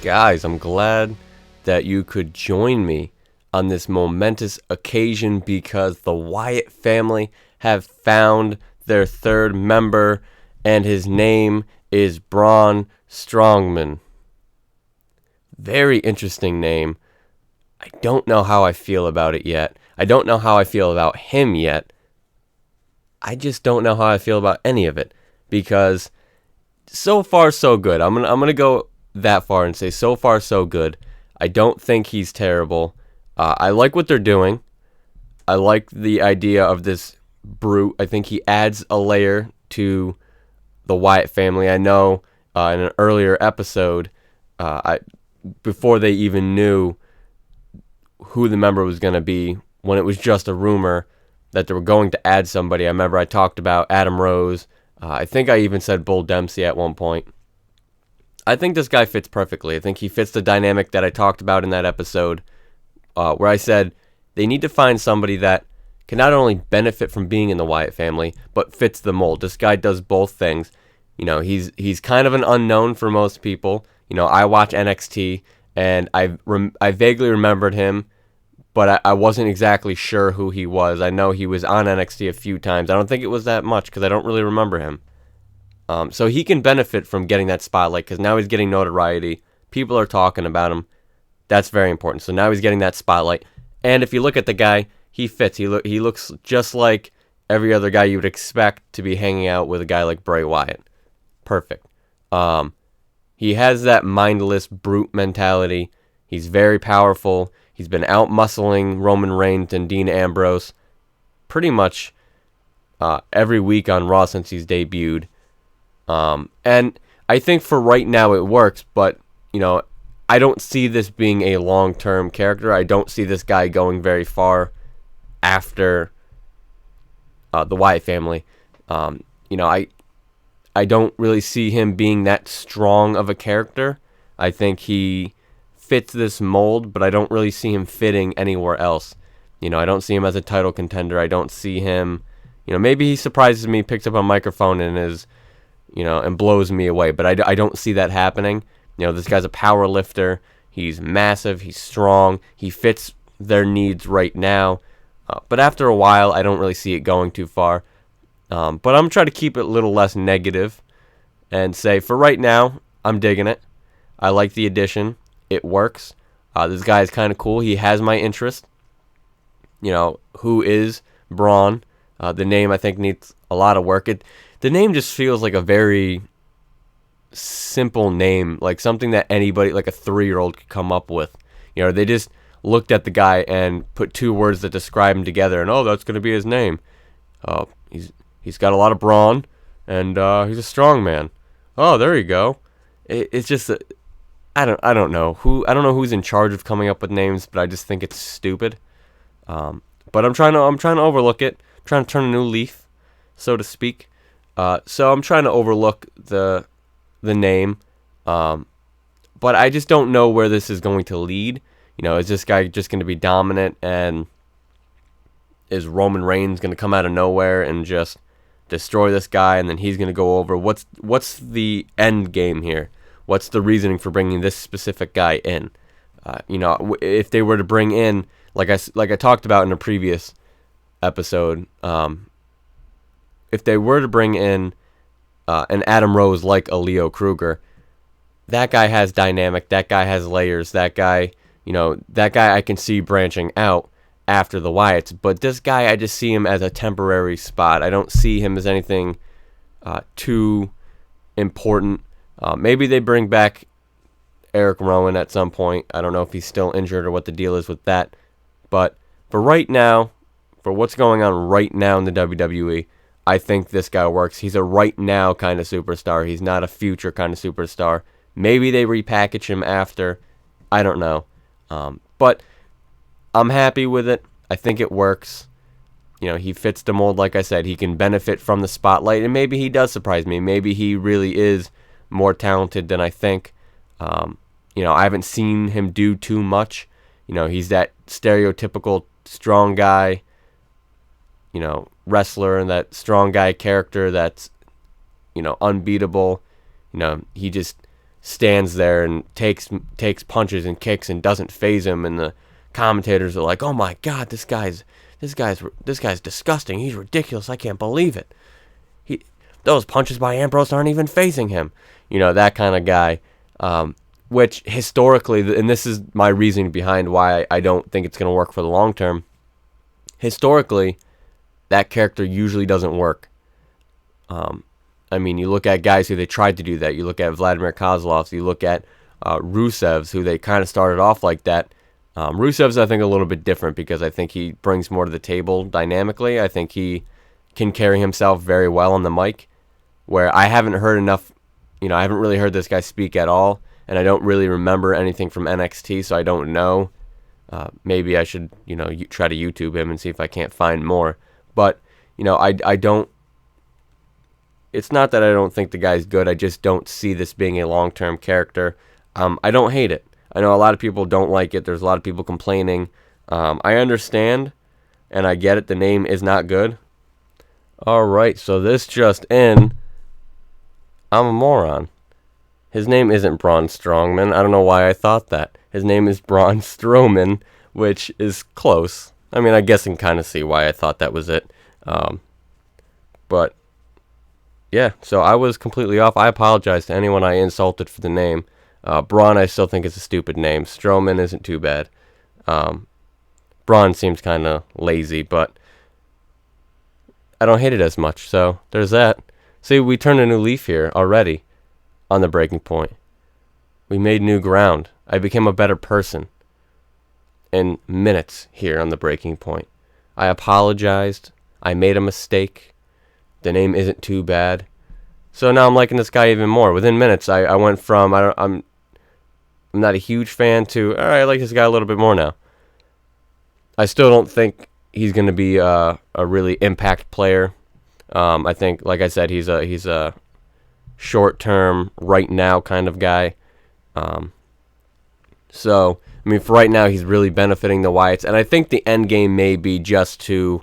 Guys, I'm glad that you could join me on this momentous occasion because the Wyatt family have found their third member, and his name is Braun Strongman. Very interesting name. I don't know how I feel about it yet. I don't know how I feel about him yet. I just don't know how I feel about any of it because so far so good. I'm gonna go that far and say so far so good. I don't think he's terrible. I like what they're doing. I like the idea of this brute. I think he adds a layer to the Wyatt family. I know in an earlier episode, before they even knew who the member was going to be, when it was just a rumor that they were going to add somebody, I remember I talked about Adam Rose. I think I even said Bull Dempsey at one point. I think this guy fits perfectly. I think he fits the dynamic that I talked about in that episode, where I said they need to find somebody that can not only benefit from being in the Wyatt family, but fits the mold. This guy does both things. You know, he's kind of an unknown for most people. You know, I watch NXT, and I vaguely remembered him, but I wasn't exactly sure who he was. I know he was on NXT a few times. I don't think it was that much because I don't really remember him. So he can benefit from getting that spotlight because now he's getting notoriety. People are talking about him. That's very important. So now he's getting that spotlight. And if you look at the guy, he fits. He looks just like every other guy you would expect to be hanging out with a guy like Bray Wyatt. Perfect. He has that mindless brute mentality. He's very powerful. He's been out-muscling Roman Reigns and Dean Ambrose pretty much every week on Raw since he's debuted. And I think for right now it works, but, you know, I don't see this being a long-term character. I don't see this guy going very far after the Wyatt family. You know, I don't really see him being that strong of a character. I think he fits this mold, but I don't really see him fitting anywhere else. You know, I don't see him as a title contender. I don't see him, you know, maybe he surprises me, picks up a microphone and is, you know, and blows me away, but I don't see that happening. You know, this guy's a power lifter. He's massive. He's strong. He fits their needs right now. But after a while, I don't really see it going too far. But I'm trying to keep it a little less negative and say, for right now, I'm digging it. I like the addition. It works. This guy is kind of cool. He has my interest. You know, who is Braun? The name, I think, needs a lot of work. The name just feels like a very simple name, like something that anybody, like a 3-year-old, could come up with. You know, they just looked at the guy and put two words that describe him together, and oh, that's going to be his name. He's got a lot of brawn, and he's a strong man. Oh, there you go. It's just I don't know who's in charge of coming up with names, but I just think it's stupid. But I'm trying to overlook it. I'm trying to turn a new leaf, so to speak. So I'm trying to overlook the name, but I just don't know where this is going to lead. You know, is this guy just going to be dominant, and is Roman Reigns going to come out of nowhere and just destroy this guy, and then he's going to go over? What's the end game here? What's the reasoning for bringing this specific guy in? You know, if they were to bring in, like I talked about in a previous episode, if they were to bring in an Adam Rose like a Leo Kruger, that guy has dynamic, that guy has layers, that guy, you know, that guy I can see branching out after the Wyatts. But this guy, I just see him as a temporary spot. I don't see him as anything too important. Maybe they bring back Eric Rowan at some point. I don't know if he's still injured or what the deal is with that. But for right now, for what's going on right now in the WWE, I think this guy works. He's a right now kind of superstar. He's not a future kind of superstar. Maybe they repackage him after. I don't know. But I'm happy with it. I think it works. You know, he fits the mold, like I said. He can benefit from the spotlight, and maybe he does surprise me. Maybe he really is more talented than I think. You know, I haven't seen him do too much. You know, he's that stereotypical strong guy, you know, wrestler, and that strong guy character that's, you know, unbeatable. You know, he just stands there and takes punches and kicks and doesn't faze him, and the commentators are like, "Oh my God, this guy's disgusting. He's ridiculous. I can't believe it. Those punches by Ambrose aren't even fazing him." That kind of guy. Which historically, and this is my reasoning behind why I don't think it's going to work for the long term. Historically, that character usually doesn't work. You look at guys who they tried to do that. You look at Vladimir Kozlov's. You look at Rusev's, who they kind of started off like that. Rusev's, I think, a little bit different because I think he brings more to the table dynamically. I think he can carry himself very well on the mic, where I haven't heard enough. I haven't really heard this guy speak at all, and I don't really remember anything from NXT, so I don't know. Maybe I should, try to YouTube him and see if I can't find more. But, I don't. It's not that I don't think the guy's good. I just don't see this being a long-term character. I don't hate it. I know a lot of people don't like it. There's a lot of people complaining. I understand, and I get it. The name is not good. All right, so this just in. I'm a moron. His name isn't Braun Strongman. I don't know why I thought that. His name is Braun Strowman, which is close. I guess I can kind of see why I thought that was it. But, yeah, so I was completely off. I apologize to anyone I insulted for the name. Braun, I still think is a stupid name. Strowman isn't too bad. Braun seems kind of lazy, but I don't hate it as much. So there's that. See, we turned a new leaf here already on the breaking point. We made new ground. I became a better person in minutes here on the breaking point. I apologized. I made a mistake. The name isn't too bad. So now I'm liking this guy even more. Within minutes, I went from I'm not a huge fan to, all right, I like this guy a little bit more now. I still don't think he's going to be a really impact player. I think, like I said, he's a short-term, right-now kind of guy. So, for right now, he's really benefiting the Wyatts. And I think the end game may be just to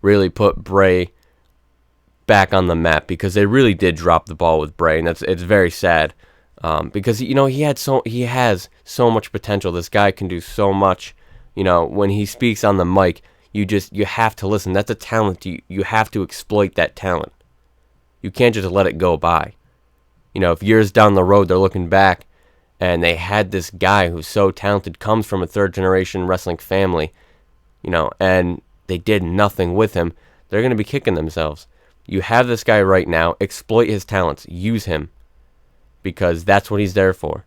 really put Bray back on the map, because they really did drop the ball with Bray, and it's very sad. Because he has so much potential. This guy can do so much. When he speaks on the mic, you have to listen. That's a talent. You have to exploit that talent. You can't just let it go by. If years down the road they're looking back and they had this guy who's so talented, comes from a third generation wrestling family, and they did nothing with him, they're going to be kicking themselves. You have this guy right now. Exploit his talents. Use him, because that's what he's there for.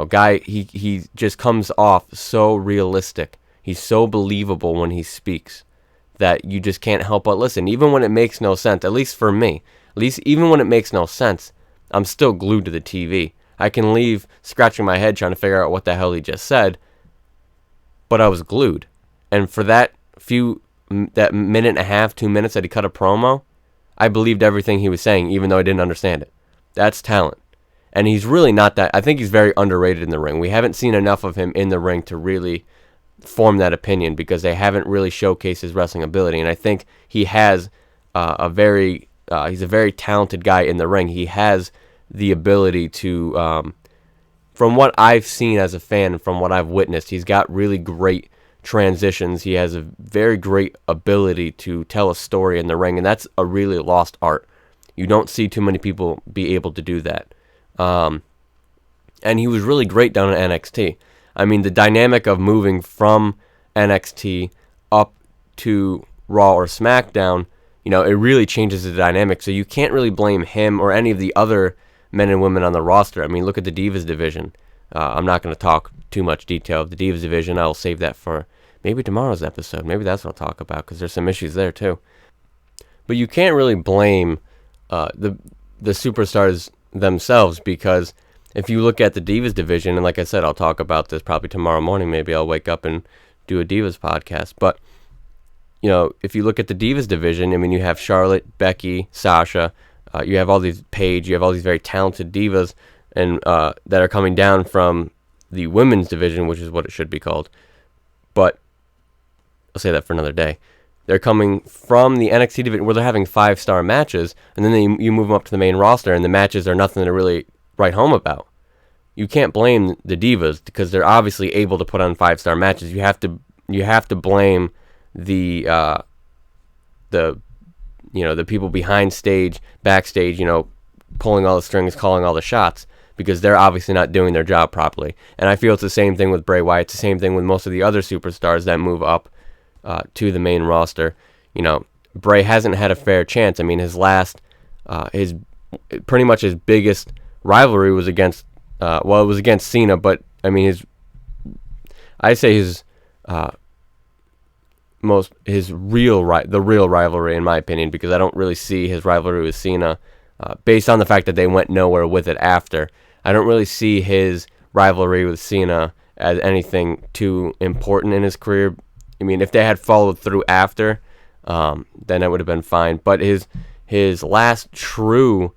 Guy, he just comes off so realistic. He's so believable when he speaks that you just can't help but listen. Even when it makes no sense, at least for me, even when it makes no sense, I'm still glued to the TV. I can leave scratching my head trying to figure out what the hell he just said, but I was glued. And for that minute and a half, 2 minutes that he cut a promo, I believed everything he was saying, even though I didn't understand it. That's talent. And he's really not that. I think he's very underrated in the ring. We haven't seen enough of him in the ring to really form that opinion, because they haven't really showcased his wrestling ability. And I think he has he's a very talented guy in the ring. He has the ability to, from what I've seen as a fan and from what I've witnessed, he's got really great transitions. He has a very great ability to tell a story in the ring, and that's a really lost art. You don't see too many people be able to do that. And he was really great down at NXT. The dynamic of moving from NXT up to Raw or SmackDown, it really changes the dynamic. So you can't really blame him or any of the other men and women on the roster. Look at the Divas division. I'm not going to talk too much detail of the Divas division. I'll save that for maybe tomorrow's episode. Maybe that's what I'll talk about, because there's some issues there too. But you can't really blame the superstars themselves, because if you look at the Divas division, and like I said, I'll talk about this probably tomorrow morning. Maybe I'll wake up and do a Divas podcast. But, if you look at the Divas division, you have Charlotte, Becky, Sasha, you have all these Paige, you have all these very talented divas, and that are coming down from the women's division, which is what it should be called. But I'll say that for another day. They're coming from the NXT division where they're having 5-star matches, and then you move them up to the main roster, and the matches are nothing to really write home about. You can't blame the Divas because they're obviously able to put on 5-star matches. You have to blame the the people behind stage, backstage, pulling all the strings, calling all the shots, because they're obviously not doing their job properly. And I feel it's the same thing with Bray Wyatt. It's the same thing with most of the other superstars that move up to the main roster. Bray hasn't had a fair chance. I mean, his pretty much his biggest rivalry was against, it was against Cena, but I mean, the real rivalry, in my opinion, because I don't really see his rivalry with Cena, based on the fact that they went nowhere with it after. I don't really see his rivalry with Cena as anything too important in his career. I mean, if they had followed through after, then it would have been fine. But his last true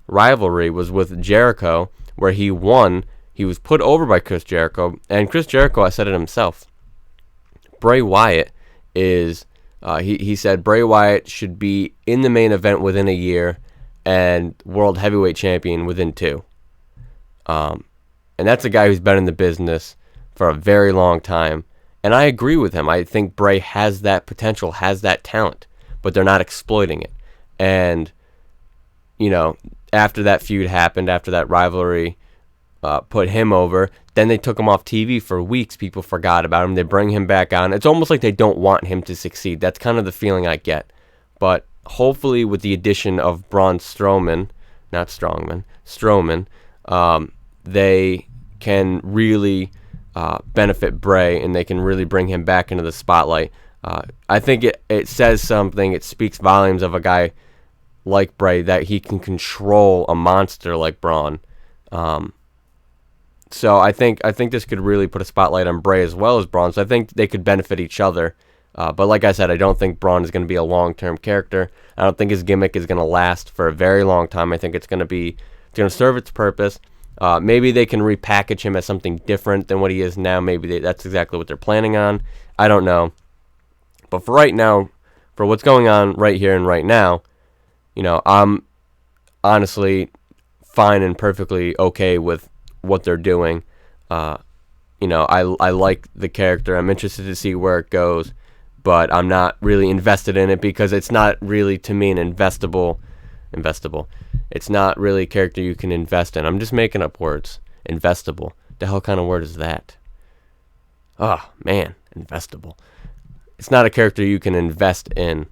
rivalry was with Jericho, where he won. He was put over by Chris Jericho, and Chris Jericho, I said it himself, Bray Wyatt is, he said Bray Wyatt should be in the main event within a year and world heavyweight champion within 2. And that's a guy who's been in the business for a very long time. And I agree with him. I think Bray has that potential, has that talent, but they're not exploiting it. And, after that feud happened, after that rivalry put him over, then they took him off TV for weeks. People forgot about him. They bring him back on. It's almost like they don't want him to succeed. That's kind of the feeling I get. But hopefully with the addition of Braun Strowman, not Strongman, Strowman, they can really benefit Bray, and they can really bring him back into the spotlight. I think it says something. It speaks volumes of a guy like Bray, that he can control a monster like Braun. So I think this could really put a spotlight on Bray as well as Braun. So I think they could benefit each other. But like I said, I don't think Braun is going to be a long-term character. I don't think his gimmick is going to last for a very long time. I think it's going to serve its purpose. Maybe they can repackage him as something different than what he is now. Maybe that's exactly what they're planning on. I don't know. But for right now, for what's going on right here and right now, I'm honestly fine and perfectly okay with what they're doing. I like the character. I'm interested to see where it goes, but I'm not really invested in it because it's not really, to me, an investable. It's not really a character you can invest in. I'm just making up words. Investable. The hell kind of word is that? Oh, man. Investable. It's not a character you can invest in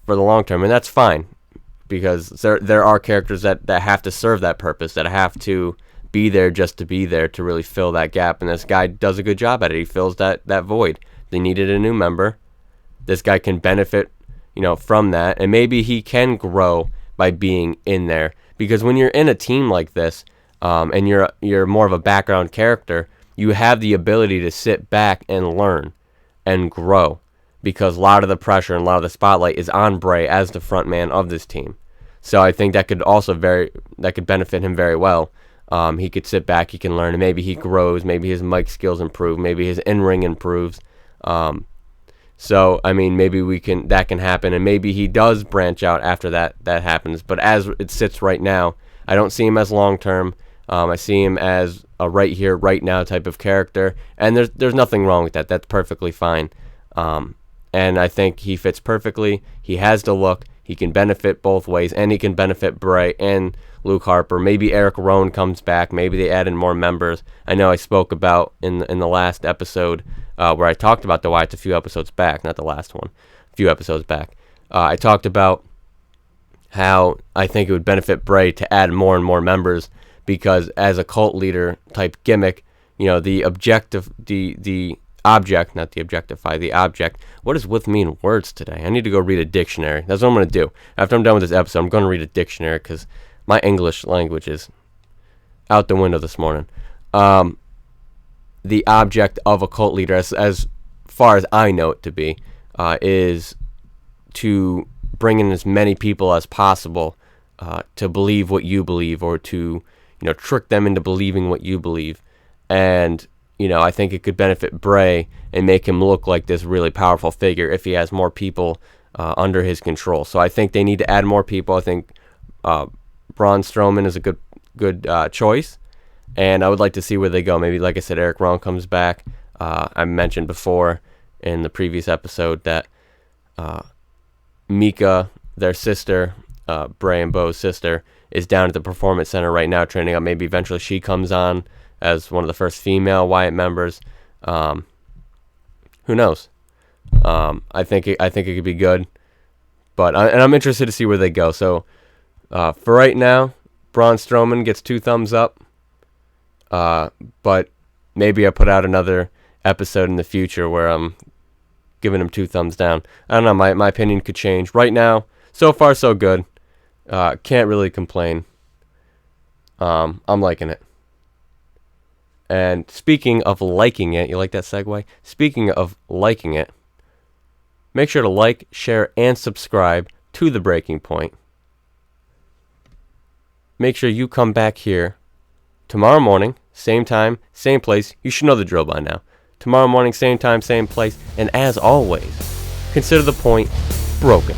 for the long term, and that's fine, because there are characters that have to serve that purpose, that have to be there just to be there to really fill that gap, and this guy does a good job at it. He fills that void. They needed a new member. This guy can benefit from that, and maybe he can grow by being in there, because when you're in a team like this, and you're more of a background character, you have the ability to sit back and learn and grow, because a lot of the pressure and a lot of the spotlight is on Bray as the front man of this team. So I think that could benefit him very well. He could sit back, he can learn, and maybe he grows, maybe his mic skills improve, maybe his in-ring improves. So, I mean, maybe that can happen, and maybe he does branch out after that happens. But as it sits right now, I don't see him as long-term. I see him as a right here, right now type of character, and there's nothing wrong with that. That's perfectly fine. And I think he fits perfectly. He has the look. He can benefit both ways, and he can benefit Bray and Luke Harper. Maybe Eric Rowan comes back. Maybe they add in more members. I know I spoke about in the last episode where I talked about the Wyatts a few episodes back, not the last one, a few episodes back. I talked about how I think it would benefit Bray to add more and more members, because as a cult leader type gimmick, the object. What does with mean words today? I need to go read a dictionary. That's what I'm going to do. After I'm done with this episode, I'm going to read a dictionary, because my English language is out the window this morning. The object of a cult leader, as far as I know it to be, is to bring in as many people as possible to believe what you believe, or to trick them into believing what you believe. And I think it could benefit Bray and make him look like this really powerful figure if he has more people under his control. So I think they need to add more people. I think Braun Strowman is a good choice, and I would like to see where they go. Maybe, like I said, Eric Rowan comes back. I mentioned before in the previous episode that Mika, their sister, Bray and Bo's sister, is down at the Performance Center right now training up. Maybe eventually she comes on as one of the first female Wyatt members. Who knows? I think it could be good, but I'm interested to see where they go. So for right now, Braun Strowman gets 2 thumbs up. But maybe I put out another episode in the future where I'm giving him 2 thumbs down. I don't know. My opinion could change. Right now, so far so good. Can't really complain. I'm liking it. And speaking of liking it, you like that segue? Speaking of liking it, make sure to like, share, and subscribe to The Breaking Point. Make sure you come back here tomorrow morning, same time, same place. You should know the drill by now. Tomorrow morning, same time, same place. And as always, consider the point broken.